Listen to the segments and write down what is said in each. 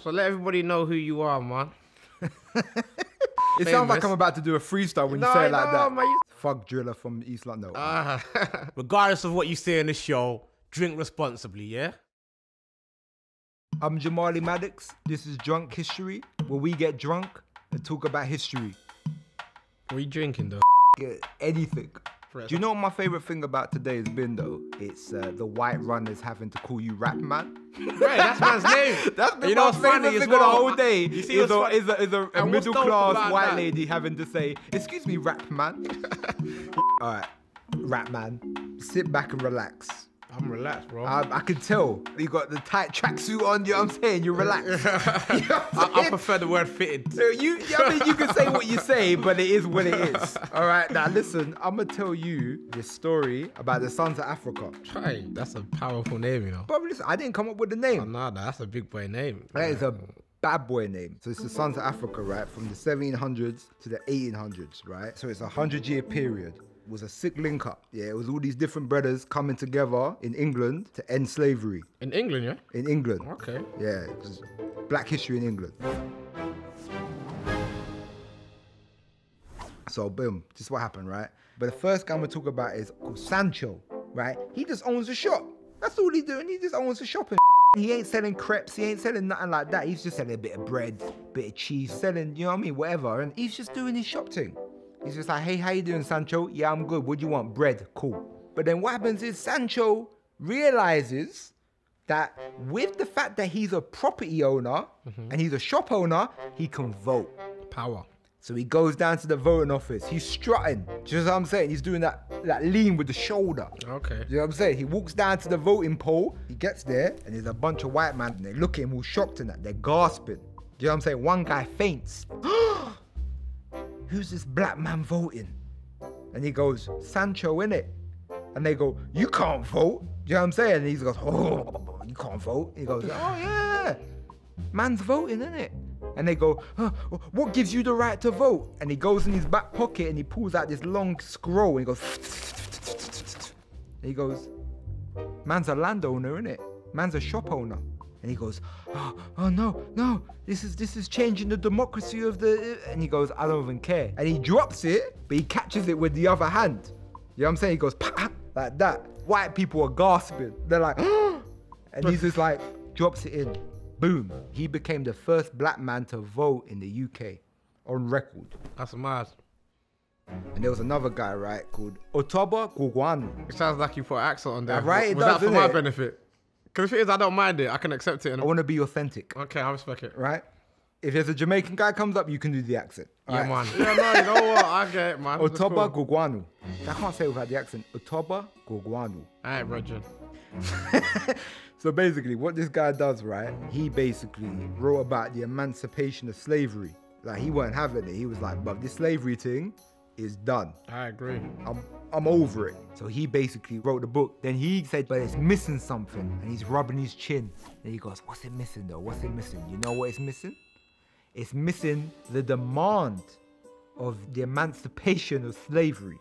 So let everybody know who you are, man. It sounds like I'm about to do a freestyle when you say it like that. Man, Fuck driller from East London. regardless of what you say in the show, drink responsibly, yeah? I'm Jamali Maddox. This is Drunk History, where we get drunk and talk about history. What are you drinking, though? Anything. Do you know what my favorite thing about today has been, though? It's the white runners having to call you rap man. Right, that's man's name. That's been you know my what's funny favorite as thing well? of the whole day. You see is what's a middle class white that? lady having to say, "Excuse me, rap man." All right, rap man, sit back and relax. I'm relaxed, bro. I can tell. You got the tight tracksuit on, you know what I'm saying? You're relaxed. You know I prefer the word fitted. So you can say what you say, but it is what it is. All right, now listen, I'm going to tell you this story about the Sons of Africa. Try. That's a powerful name, you know. But listen, I didn't come up with the name. Oh, nah, that's a big boy name. That is a bad boy name. So it's the Sons of Africa, right? From the 1700s to the 1800s, right? So it's a 100-year period. It was a sick link up. Yeah, it was all these different brothers coming together in England to end slavery. In England, yeah? In England. Okay. Yeah, it was black history in England. So boom, this is what happened, right? But the first guy I'm gonna talk about is called Sancho, right? He just owns a shop. That's all he's doing. He just owns a shop. He ain't selling crepes, he ain't selling nothing like that. He's just selling a bit of bread, bit of cheese, selling, you know what I mean, whatever. And he's just doing his shop thing. He's just like, hey, how you doing, Sancho? Yeah, I'm good. What do you want? Bread. Cool. But then what happens is Sancho realizes that with the fact that he's a property owner and he's a shop owner, he can vote. Power. So he goes down to the voting office. He's strutting. Just what I'm saying. He's doing that lean with the shoulder. Okay. You know what I'm saying? He walks down to the voting poll. He gets there and there's a bunch of white men and they look at him all shocked and that. They're gasping. You know what I'm saying? One guy faints. Who's this black man voting? And he goes, Sancho, innit? And they go, you can't vote. You know what I'm saying? And he goes, oh, you can't vote. He goes, oh yeah, man's voting, innit? And they go, what gives you the right to vote? And he goes in his back pocket and he pulls out this long scroll and he goes, and he goes, man's a landowner, innit? Man's a shop owner. And he goes, oh no, this is changing the democracy of the, and he goes, I don't even care. And he drops it, but he catches it with the other hand. You know what I'm saying? He goes, like that. White people are gasping. They're like, and he's just like, drops it in. Boom. He became the first black man to vote in the UK on record. That's mad. And there was another guy, right, called Otoba Gugwanu. It sounds like you put an accent on there. Right, it was does, that for my innit? benefit? Because if it is, I don't mind it. I can accept it. I want to be authentic. Okay, I respect it. Right? If there's a Jamaican guy comes up, you can do the accent. Yeah, right? man. Yeah, no, you know what? I get it, man. Otoba Gugwanu. I can't say it without the accent. Otoba Gugwanu. All right, Roger. So basically, what this guy does, right? He basically wrote about the emancipation of slavery. Like, he wasn't having it. He was like, but this slavery thing is done. I agree. I'm over it. So he basically wrote the book. Then he said, but it's missing something. And he's rubbing his chin. And he goes, what's it missing though? What's it missing? You know what it's missing? It's missing the demand of the emancipation of slavery,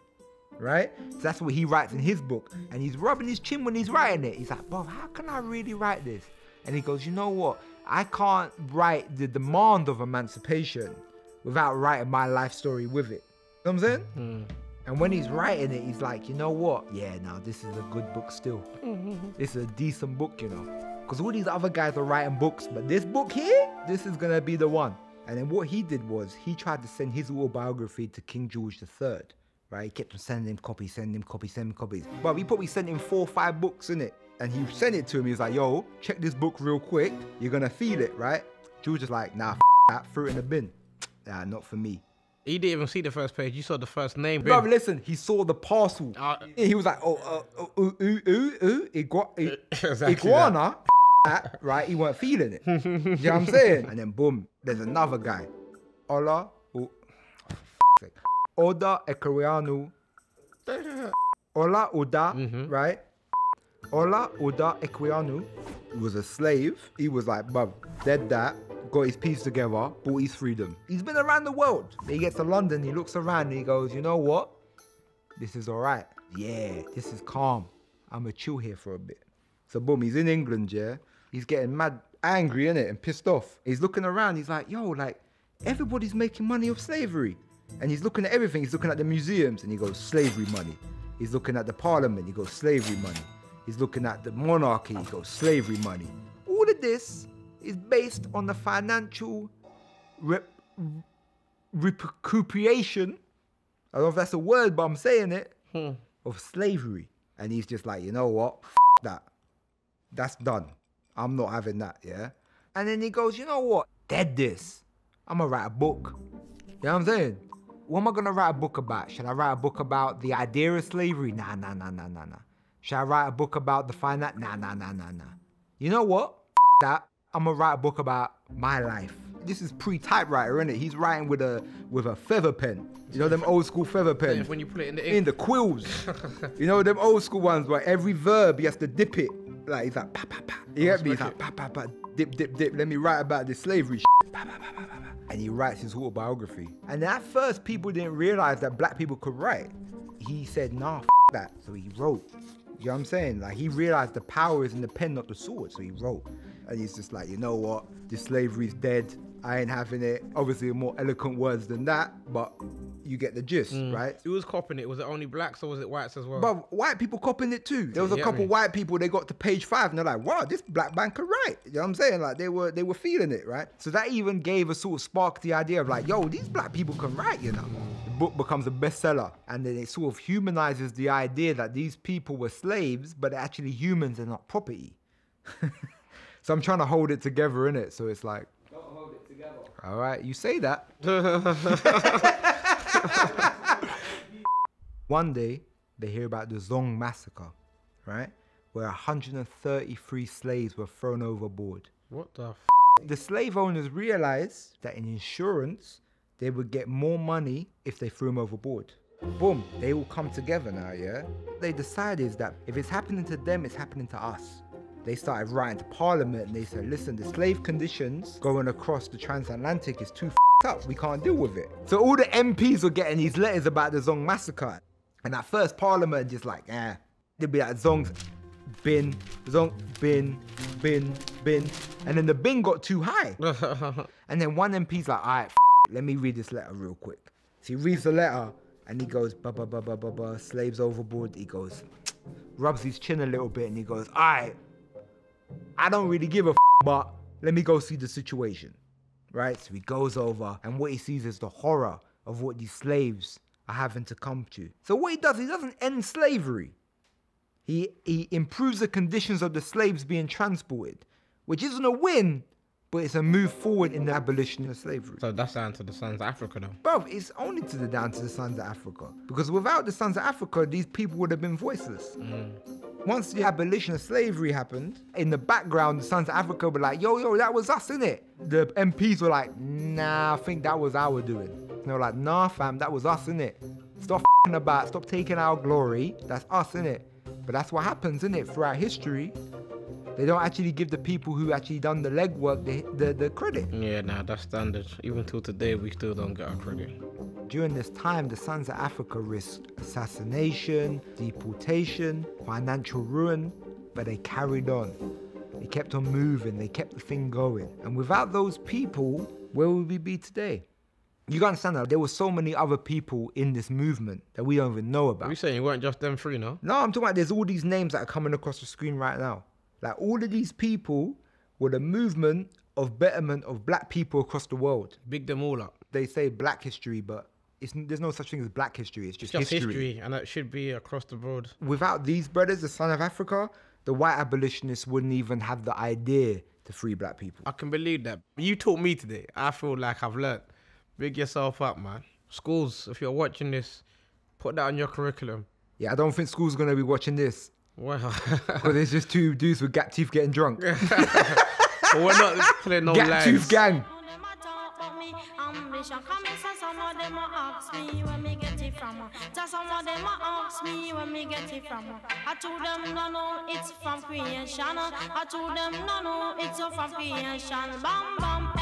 right? So that's what he writes in his book. And he's rubbing his chin when he's writing it. He's like, Bob, how can I really write this? And he goes, you know what? I can't write the demand of emancipation without writing my life story with it. You know what I'm saying? And when he's writing it, he's like, you know what? Yeah, now this is a good book still. This is a decent book, you know. Because all these other guys are writing books, but this book here, this is going to be the one. And then what he did was, he tried to send his autobiography to King George III, right? He kept on sending him copies, sending him copies. But he probably sent him 4 or 5 books, innit? And he sent it to him, he was like, yo, check this book real quick. You're going to feel it, right? George is like, nah, that, threw it in the bin. Nah, not for me. He didn't even see the first page. You saw the first name. Bro, listen, he saw the parcel. He was like, Exactly iguana, right? He weren't feeling it. You know what I'm saying? And then boom, there's another guy. Oda Ekweanu. Ola Oda, right? Ola Oda Ekweanu was a slave. He was like, bub, dead that. Got his piece together, bought his freedom. He's been around the world. He gets to London, he looks around and he goes, you know what? This is all right. Yeah, this is calm. I'm gonna chill here for a bit. So boom, he's in England, yeah? He's getting mad angry, innit, and pissed off. He's looking around, he's like, yo, like, everybody's making money off slavery. And he's looking at everything. He's looking at the museums, and he goes, slavery money. He's looking at the parliament, he goes, slavery money. He's looking at the monarchy, he goes, slavery money. All of this is based on the financial recuperation, I don't know if that's a word, but I'm saying it, of slavery. And he's just like, you know what, that. That's done. I'm not having that, yeah? And then he goes, you know what, dead this. I'm gonna write a book. You know what I'm saying? What am I gonna write a book about? Should I write a book about the idea of slavery? Nah. Should I write a book about the finance? Nah. You know what? That. I'm gonna write a book about my life. This is pre-typewriter, innit? He's writing with a feather pen. You know them old school feather pens? When you put it in the ink. In the quills. You know them old school ones where every verb he has to dip it. Like he's like pa pa pa. You get me? He's like pa pa pa. Dip. Let me write about this slavery shit. Pa pa pa pa pa. And he writes his autobiography. And at first people didn't realize that black people could write. He said, nah, that. So he wrote. You know what I'm saying? Like he realized the power is in the pen, not the sword. So he wrote. And he's just like, you know what? This slavery's dead. I ain't having it. Obviously more eloquent words than that, but you get the gist, right? Who was copying it? Was it only blacks or was it whites as well? But white people copying it too. There was a couple white people, they got to page 5 and they're like, wow, this black man can write. You know what I'm saying? Like they were feeling it, right? So that even gave a sort of spark the idea of like, yo, these black people can write, you know? The book becomes a bestseller, and then it sort of humanizes the idea that these people were slaves, but they're actually humans and not property. So I'm trying to hold it together, innit? So it's like, don't hold it together. All right, you say that. One day, they hear about the Zong massacre, right? Where 133 slaves were thrown overboard. What the f? The slave owners realized that in insurance, they would get more money if they threw them overboard. Boom, they all come together now, yeah? They decided that if it's happening to them, it's happening to us. They started writing to Parliament and they said, listen, the slave conditions going across the transatlantic is too up. We can't deal with it. So all the MPs were getting these letters about the Zong massacre. And at first Parliament just like, they'd be like, Zong's bin, Zong, bin. And then the bin got too high. And then one MP's like, all right, let me read this letter real quick. So he reads the letter and he goes, slaves overboard. He goes, rubs his chin a little bit and he goes, all right, I don't really give a but let me go see the situation, right? So he goes over and what he sees is the horror of what these slaves are having to come to. So what he doesn't end slavery. He improves the conditions of the slaves being transported, which isn't a win, but it's a move forward in the abolition of slavery. So that's down to the Sons of Africa now? Bro, it's only down to the Sons of Africa. Because without the Sons of Africa, these people would have been voiceless. Once the abolition of slavery happened, in the background, the Sons of Africa were like, yo, that was us, innit? The MPs were like, nah, I think that was our doing. And they were like, nah, fam, that was us, innit? Stop stop taking our glory. That's us, innit? But that's what happens, innit? Throughout history, they don't actually give the people who actually done the legwork the credit. Yeah, nah, that's standard. Even till today, we still don't get our credit. During this time, the Sons of Africa risked assassination, deportation, financial ruin, but they carried on. They kept on moving, they kept the thing going. And without those people, where would we be today? You gotta understand that there were so many other people in this movement that we don't even know about. Are you saying you weren't just them three, no? No, I'm talking about there's all these names that are coming across the screen right now. Like all of these people were the movement of betterment of black people across the world. Big them all up. They say black history, but there's no such thing as black history. It's just history. And that should be across the board. Without these brothers, the Son of Africa, the white abolitionists wouldn't even have the idea to free black people. I can believe that. You taught me today. I feel like I've learned. Big yourself up, man. Schools, if you're watching this, put that on your curriculum. Yeah, I don't think school's going to be watching this. Wow. Because there's just two dudes with gap teeth getting drunk. But we're not playing no gap tooth gang. Some of them ask me when me get it from. Some of them ask me when me get it from. I told them no, it's from creation. I told them no, it's from creation. Bam bam.